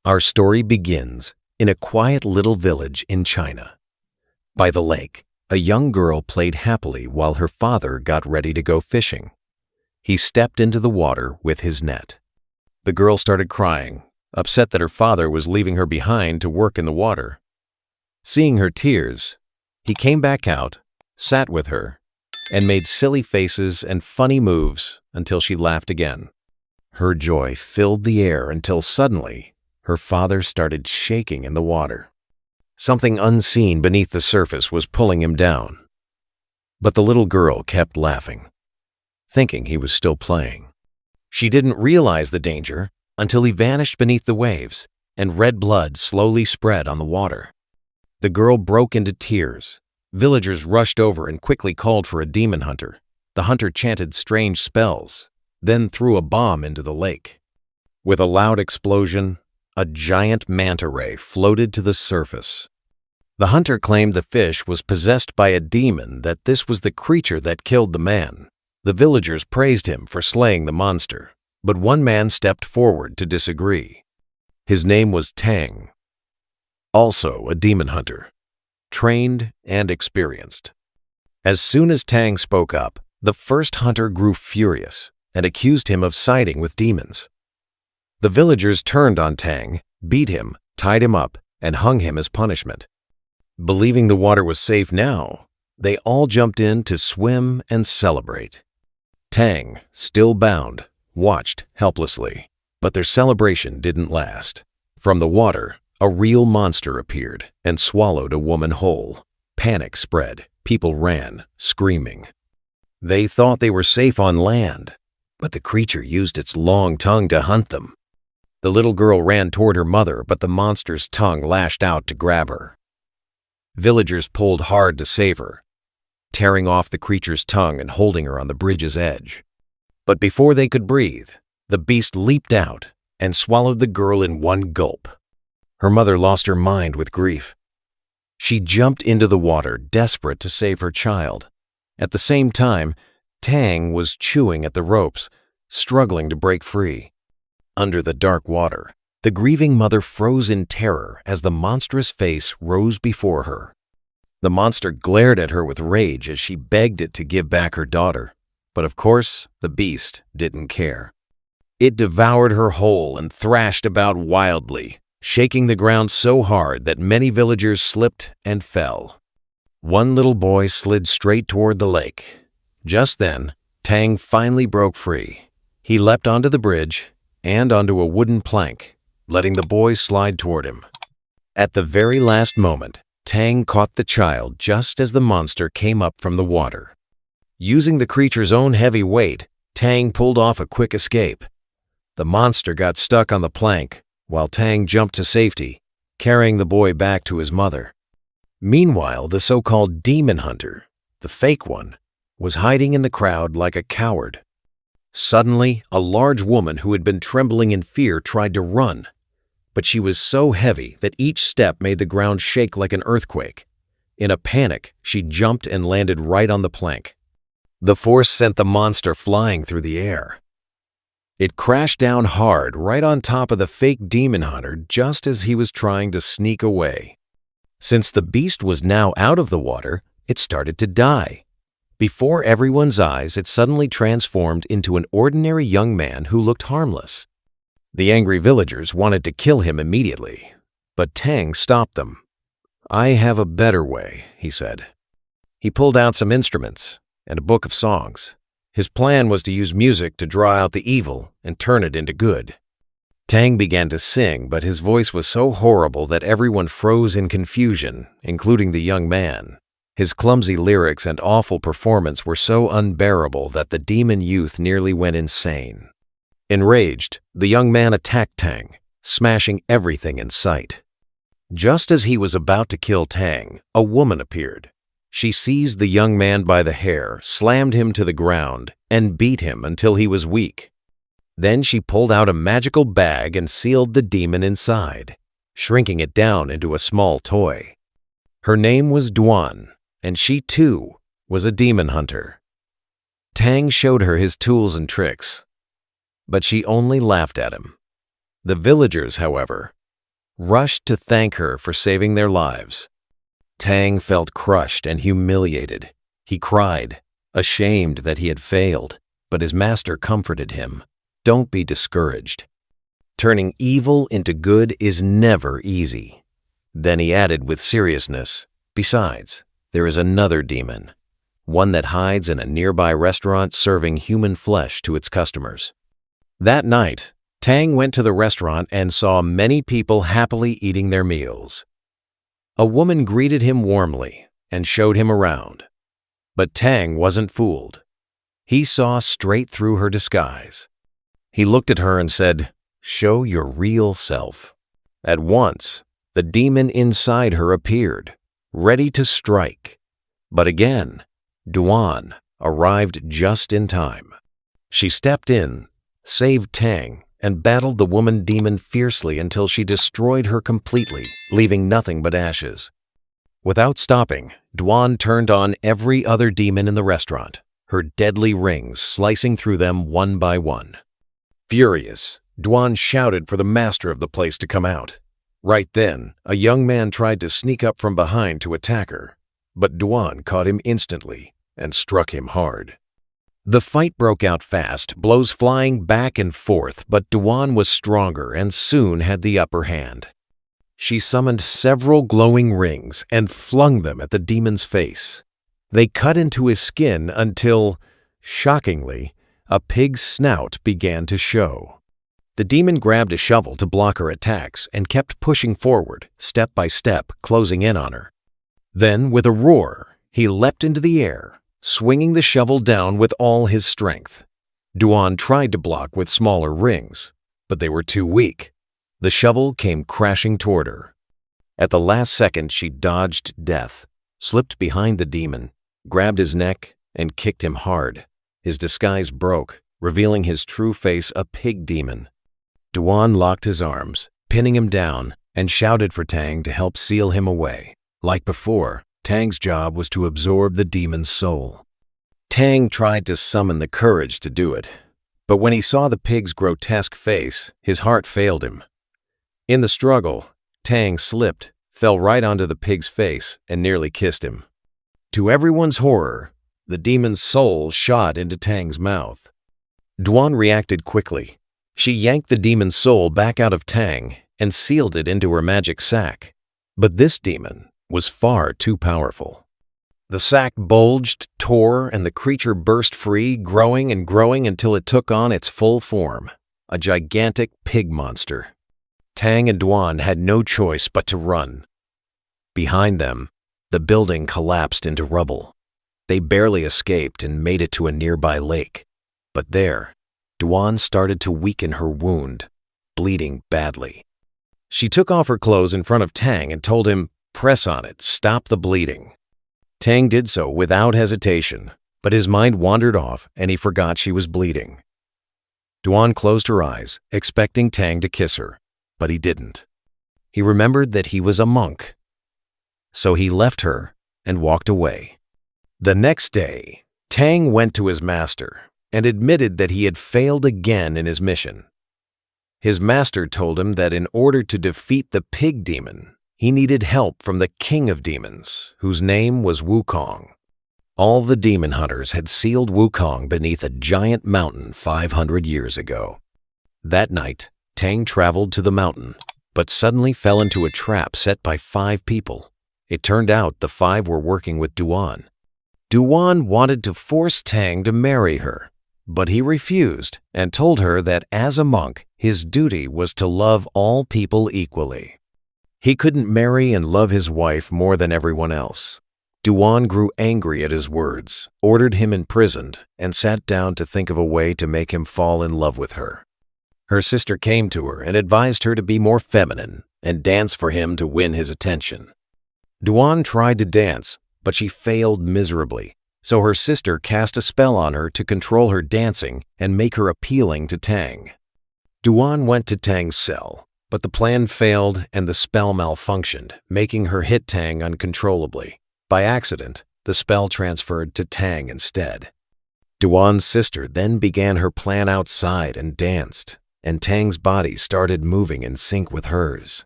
Our story begins in a quiet little village in China. By the lake, a young girl played happily while her father got ready to go fishing. He stepped into the water with his net. The girl started crying, upset that her father was leaving her behind to work in the water. Seeing her tears, he came back out, sat with her, and made silly faces and funny moves until she laughed again. Her joy filled the air until suddenly, her father started shaking in the water. Something unseen beneath the surface was pulling him down. But the little girl kept laughing, thinking he was still playing. She didn't realize the danger until he vanished beneath the waves, and red blood slowly spread on the water. The girl broke into tears. Villagers rushed over and quickly called for a demon hunter. The hunter chanted strange spells, then threw a bomb into the lake. With a loud explosion, a giant manta ray floated to the surface. The hunter claimed the fish was possessed by a demon, that this was the creature that killed the man. The villagers praised him for slaying the monster, but one man stepped forward to disagree. His name was Tang, also a demon hunter, trained and experienced. As soon as Tang spoke up, the first hunter grew furious and accused him of siding with demons. The villagers turned on Tang, beat him, tied him up, and hung him as punishment. Believing the water was safe now, they all jumped in to swim and celebrate. Tang, still bound, watched helplessly, but their celebration didn't last. From the water, a real monster appeared and swallowed a woman whole. Panic spread. People ran, screaming. They thought they were safe on land, but the creature used its long tongue to hunt them. The little girl ran toward her mother, but the monster's tongue lashed out to grab her. Villagers pulled hard to save her, tearing off the creature's tongue and holding her on the bridge's edge. But before they could breathe, the beast leaped out and swallowed the girl in one gulp. Her mother lost her mind with grief. She jumped into the water, desperate to save her child. At the same time, Tang was chewing at the ropes, struggling to break free. Under the dark water, the grieving mother froze in terror as the monstrous face rose before her. The monster glared at her with rage as she begged it to give back her daughter. But of course, the beast didn't care. It devoured her whole and thrashed about wildly, shaking the ground so hard that many villagers slipped and fell. One little boy slid straight toward the lake. Just then, Tang finally broke free. He leapt onto the bridge and onto a wooden plank, letting the boy slide toward him. At the very last moment, Tang caught the child just as the monster came up from the water. Using the creature's own heavy weight, Tang pulled off a quick escape. The monster got stuck on the plank, while Tang jumped to safety, carrying the boy back to his mother. Meanwhile, the so-called demon hunter, the fake one, was hiding in the crowd like a coward. Suddenly, a large woman who had been trembling in fear tried to run, but she was so heavy that each step made the ground shake like an earthquake. In a panic, she jumped and landed right on the plank. The force sent the monster flying through the air. It crashed down hard right on top of the fake demon hunter just as he was trying to sneak away. Since the beast was now out of the water, it started to die. Before everyone's eyes, it suddenly transformed into an ordinary young man who looked harmless. The angry villagers wanted to kill him immediately, but Tang stopped them. "I have a better way," he said. He pulled out some instruments and a book of songs. His plan was to use music to draw out the evil and turn it into good. Tang began to sing, but his voice was so horrible that everyone froze in confusion, including the young man. His clumsy lyrics and awful performance were so unbearable that the demon youth nearly went insane. Enraged, the young man attacked Tang, smashing everything in sight. Just as he was about to kill Tang, a woman appeared. She seized the young man by the hair, slammed him to the ground, and beat him until he was weak. Then she pulled out a magical bag and sealed the demon inside, shrinking it down into a small toy. Her name was Duan, and she too was a demon hunter. Tang showed her his tools and tricks, but she only laughed at him. The villagers, however, rushed to thank her for saving their lives. Tang felt crushed and humiliated. He cried, ashamed that he had failed, but his master comforted him. Don't be discouraged. Turning evil into good is never easy. Then he added with seriousness, besides, there is another demon, one that hides in a nearby restaurant serving human flesh to its customers. That night, Tang went to the restaurant and saw many people happily eating their meals. A woman greeted him warmly and showed him around. But Tang wasn't fooled. He saw straight through her disguise. He looked at her and said, "Show your real self." At once, the demon inside her appeared, ready to strike. But again, Duan arrived just in time. She stepped in, saved Tang, and battled the woman demon fiercely until she destroyed her completely, leaving nothing but ashes. Without stopping, Duan turned on every other demon in the restaurant, her deadly rings slicing through them one by one. Furious, Duan shouted for the master of the place to come out. Right then, a young man tried to sneak up from behind to attack her, but Duan caught him instantly and struck him hard. The fight broke out fast, blows flying back and forth, but Duan was stronger and soon had the upper hand. She summoned several glowing rings and flung them at the demon's face. They cut into his skin until, shockingly, a pig's snout began to show. The demon grabbed a shovel to block her attacks and kept pushing forward, step by step, closing in on her. Then, with a roar, he leapt into the air, swinging the shovel down with all his strength. Duan tried to block with smaller rings, but they were too weak. The shovel came crashing toward her. At the last second, she dodged death, slipped behind the demon, grabbed his neck, and kicked him hard. His disguise broke, revealing his true face, a pig demon. Duan locked his arms, pinning him down, and shouted for Tang to help seal him away. Like before, Tang's job was to absorb the demon's soul. Tang tried to summon the courage to do it, but when he saw the pig's grotesque face, his heart failed him. In the struggle, Tang slipped, fell right onto the pig's face, and nearly kissed him. To everyone's horror, the demon's soul shot into Tang's mouth. Duan reacted quickly. She yanked the demon's soul back out of Tang and sealed it into her magic sack. But this demon was far too powerful. The sack bulged, tore, and the creature burst free, growing and growing until it took on its full form, a gigantic pig monster. Tang and Duan had no choice but to run. Behind them, the building collapsed into rubble. They barely escaped and made it to a nearby lake. But there, Duan started to weaken her wound, bleeding badly. She took off her clothes in front of Tang and told him, "Press on it, stop the bleeding." Tang did so without hesitation, but his mind wandered off and he forgot she was bleeding. Duan closed her eyes, expecting Tang to kiss her, but he didn't. He remembered that he was a monk. So he left her and walked away. The next day, Tang went to his master and admitted that he had failed again in his mission. His master told him that in order to defeat the pig demon, he needed help from the king of demons, whose name was Wukong. All the demon hunters had sealed Wukong beneath a giant mountain 500 years ago. That night, Tang traveled to the mountain, but suddenly fell into a trap set by 5 people. It turned out the 5 were working with Duan. Duan wanted to force Tang to marry her, but he refused and told her that as a monk, his duty was to love all people equally. He couldn't marry and love his wife more than everyone else. Duan grew angry at his words, ordered him imprisoned, and sat down to think of a way to make him fall in love with her. Her sister came to her and advised her to be more feminine and dance for him to win his attention. Duan tried to dance, but she failed miserably, so her sister cast a spell on her to control her dancing and make her appealing to Tang. Duan went to Tang's cell, but the plan failed and the spell malfunctioned, making her hit Tang uncontrollably. By accident, the spell transferred to Tang instead. Duan's sister then began her plan outside and danced, and Tang's body started moving in sync with hers.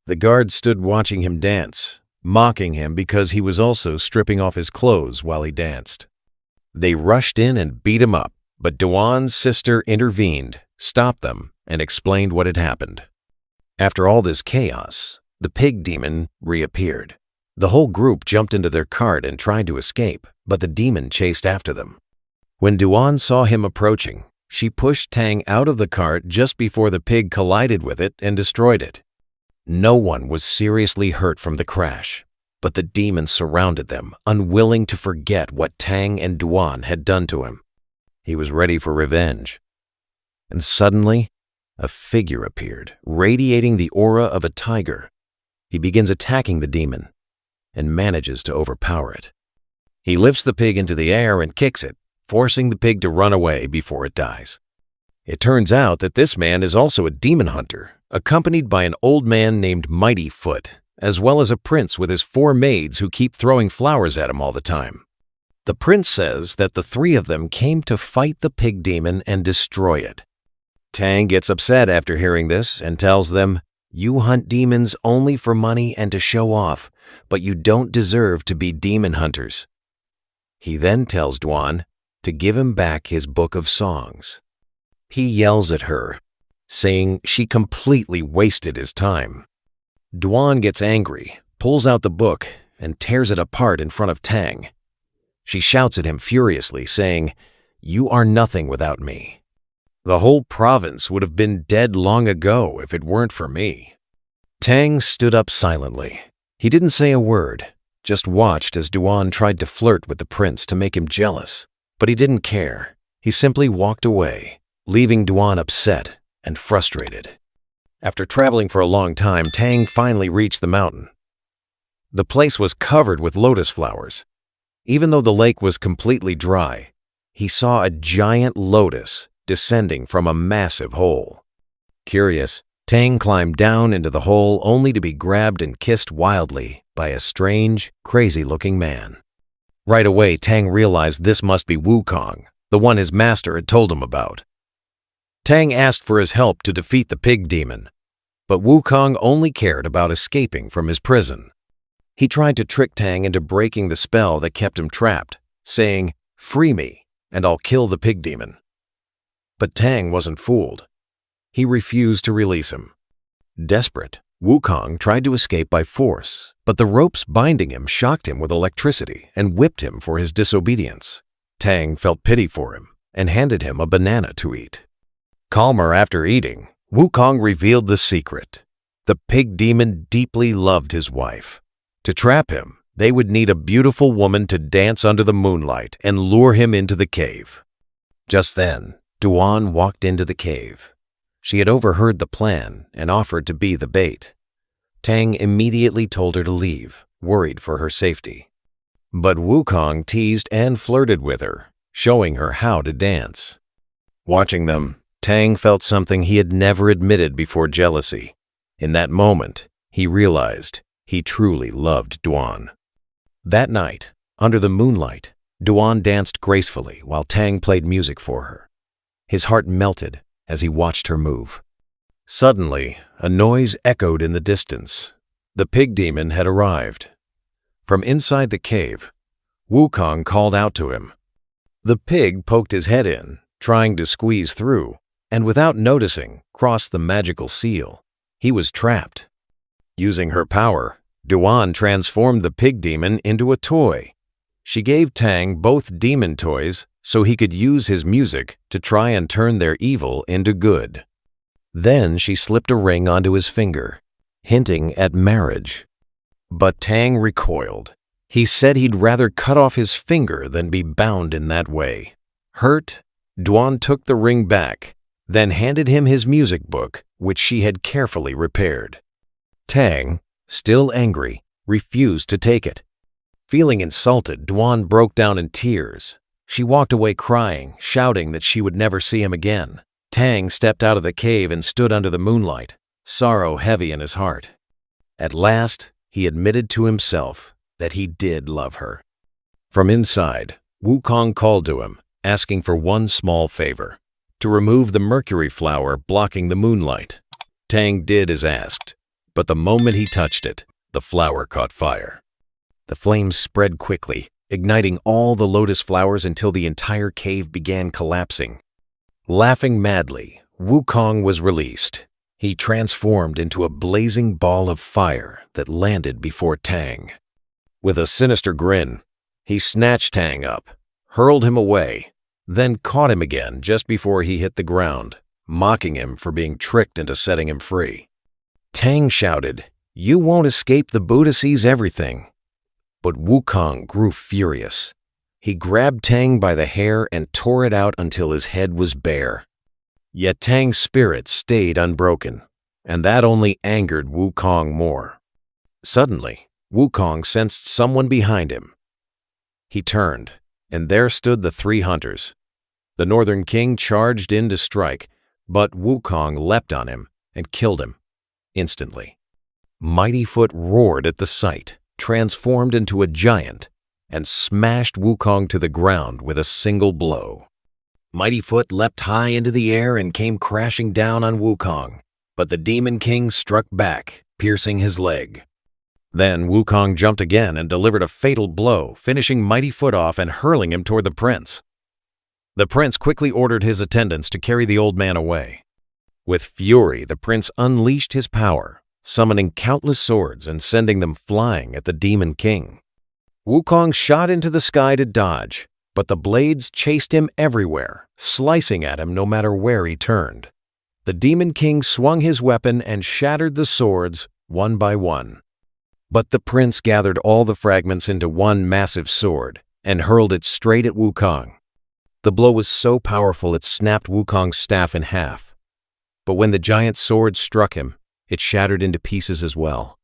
The guards stood watching him dance, mocking him because he was also stripping off his clothes while he danced. They rushed in and beat him up, but Duan's sister intervened, stopped them, and explained what had happened. After all this chaos, the pig demon reappeared. The whole group jumped into their cart and tried to escape, but the demon chased after them. When Duan saw him approaching, she pushed Tang out of the cart just before the pig collided with it and destroyed it. No one was seriously hurt from the crash, but the demon surrounded them, unwilling to forget what Tang and Duan had done to him. He was ready for revenge. And suddenly, a figure appeared, radiating the aura of a tiger. He begins attacking the demon and manages to overpower it. He lifts the pig into the air and kicks it, forcing the pig to run away before it dies. It turns out that this man is also a demon hunter, accompanied by an old man named Mighty Foot, as well as a prince with his 4 maids who keep throwing flowers at him all the time. The prince says that the 3 of them came to fight the pig demon and destroy it. Tang gets upset after hearing this and tells them, "You hunt demons only for money and to show off, but you don't deserve to be demon hunters." He then tells Duan to give him back his book of songs. He yells at her, saying she completely wasted his time. Duan gets angry, pulls out the book, and tears it apart in front of Tang. She shouts at him furiously, saying, "You are nothing without me. The whole province would have been dead long ago if it weren't for me." Tang stood up silently. He didn't say a word, just watched as Duan tried to flirt with the prince to make him jealous, but he didn't care. He simply walked away, leaving Duan upset and frustrated. After traveling for a long time, Tang finally reached the mountain. The place was covered with lotus flowers. Even though the lake was completely dry, he saw a giant lotus descending from a massive hole. Curious, Tang climbed down into the hole only to be grabbed and kissed wildly by a strange, crazy-looking man. Right away, Tang realized this must be Wukong, the one his master had told him about. Tang asked for his help to defeat the pig demon, but Wukong only cared about escaping from his prison. He tried to trick Tang into breaking the spell that kept him trapped, saying, "Free me, and I'll kill the pig demon." But Tang wasn't fooled. He refused to release him. Desperate, Wukong tried to escape by force, but the ropes binding him shocked him with electricity and whipped him for his disobedience. Tang felt pity for him and handed him a banana to eat. Calmer after eating, Wukong revealed the secret. The pig demon deeply loved his wife. To trap him, they would need a beautiful woman to dance under the moonlight and lure him into the cave. Just then, Duan walked into the cave. She had overheard the plan and offered to be the bait. Tang immediately told her to leave, worried for her safety. But Wukong teased and flirted with her, showing her how to dance. Watching them, Tang felt something he had never admitted before: jealousy. In that moment, he realized he truly loved Duan. That night, under the moonlight, Duan danced gracefully while Tang played music for her. His heart melted as he watched her move. Suddenly, a noise echoed in the distance. The pig demon had arrived. From inside the cave, Wukong called out to him. The pig poked his head in, trying to squeeze through, and without noticing, crossed the magical seal. He was trapped. Using her power, Duan transformed the pig demon into a toy. She gave Tang both demon toys so he could use his music to try and turn their evil into good. Then she slipped a ring onto his finger, hinting at marriage. But Tang recoiled. He said he'd rather cut off his finger than be bound in that way. Hurt, Duan took the ring back, then handed him his music book, which she had carefully repaired. Tang, still angry, refused to take it. Feeling insulted, Duan broke down in tears. She walked away crying, shouting that she would never see him again. Tang stepped out of the cave and stood under the moonlight, sorrow heavy in his heart. At last, he admitted to himself that he did love her. From inside, Wukong called to him, asking for one small favor: to remove the mercury flower blocking the moonlight. Tang did as asked. But the moment he touched it, the flower caught fire. The flames spread quickly, igniting all the lotus flowers until the entire cave began collapsing. Laughing madly, Wukong was released. He transformed into a blazing ball of fire that landed before Tang. With a sinister grin, he snatched Tang up, hurled him away, then caught him again just before he hit the ground, mocking him for being tricked into setting him free. Tang shouted, "You won't escape, the Buddha sees everything." But Wukong grew furious. He grabbed Tang by the hair and tore it out until his head was bare. Yet Tang's spirit stayed unbroken, and that only angered Wukong more. Suddenly, Wukong sensed someone behind him. He turned, and there stood the three hunters. The Northern King charged in to strike, but Wukong leapt on him and killed him instantly. Mighty Foot roared at the sight, transformed into a giant, and smashed Wukong to the ground with a single blow. Mighty Foot leapt high into the air and came crashing down on Wukong, but the Demon King struck back, piercing his leg. Then Wukong jumped again and delivered a fatal blow, finishing Mighty Foot off and hurling him toward the prince. The prince quickly ordered his attendants to carry the old man away. With fury, the prince unleashed his power, summoning countless swords and sending them flying at the Demon King. Wukong shot into the sky to dodge, but the blades chased him everywhere, slicing at him no matter where he turned. The Demon King swung his weapon and shattered the swords one by one. But the prince gathered all the fragments into one massive sword and hurled it straight at Wukong. The blow was so powerful it snapped Wukong's staff in half. But when the giant sword struck him, it shattered into pieces as well.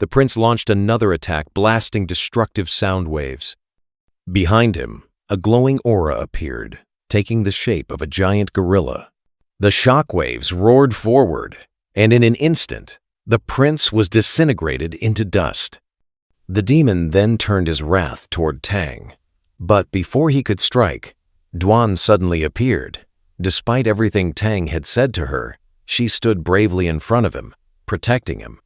The prince launched another attack, blasting destructive sound waves. Behind him, a glowing aura appeared, taking the shape of a giant gorilla. The shock waves roared forward, and in an instant, the prince was disintegrated into dust. The demon then turned his wrath toward Tang, but before he could strike, Duan suddenly appeared. Despite everything Tang had said to her, she stood bravely in front of him, protecting him.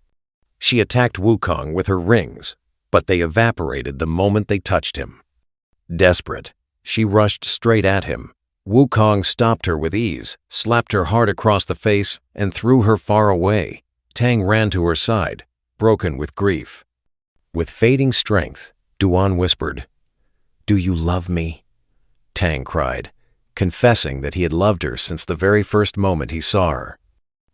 She attacked Wukong with her rings, but they evaporated the moment they touched him. Desperate, she rushed straight at him. Wukong stopped her with ease, slapped her hard across the face, and threw her far away. Tang ran to her side, broken with grief. With fading strength, Duan whispered, "Do you love me?" Tang cried, confessing that he had loved her since the very first moment he saw her.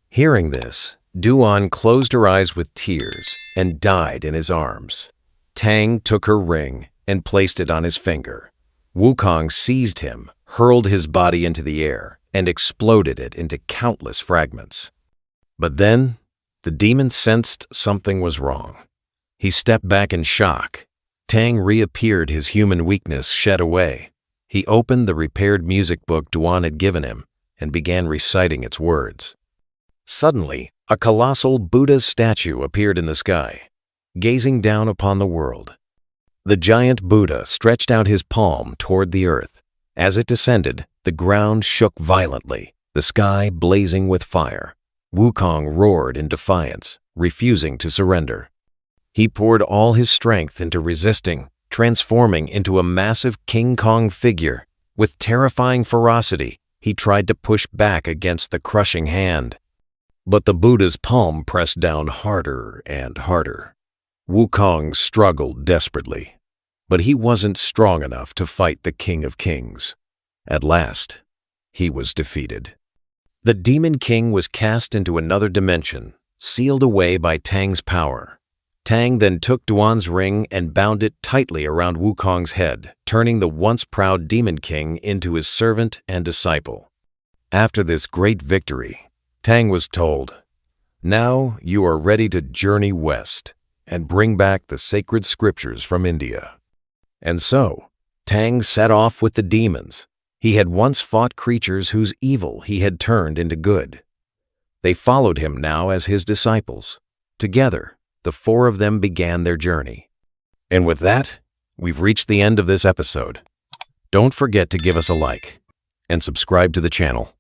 Hearing this, Duan closed her eyes with tears and died in his arms. Tang took her ring and placed it on his finger. Wukong seized him, hurled his body into the air, and exploded it into countless fragments. But then, the demon sensed something was wrong. He stepped back in shock. Tang reappeared, his human weakness shed away. He opened the repaired music book Duan had given him and began reciting its words. Suddenly, a colossal Buddha statue appeared in the sky, gazing down upon the world. The giant Buddha stretched out his palm toward the earth. As it descended, the ground shook violently, the sky blazing with fire. Wukong roared in defiance, refusing to surrender. He poured all his strength into resisting, transforming into a massive King Kong figure. With terrifying ferocity, he tried to push back against the crushing hand. But the Buddha's palm pressed down harder and harder. Wukong struggled desperately, but he wasn't strong enough to fight the King of Kings. At last, he was defeated. The Demon King was cast into another dimension, sealed away by Tang's power. Tang then took Duan's ring and bound it tightly around Wukong's head, turning the once proud Demon King into his servant and disciple. After this great victory, Tang was told, "Now you are ready to journey west and bring back the sacred scriptures from India." And so, Tang set off with the demons. He had once fought creatures whose evil he had turned into good. They followed him now as his disciples. Together, the four of them began their journey. And with that, we've reached the end of this episode. Don't forget to give us a like and subscribe to the channel.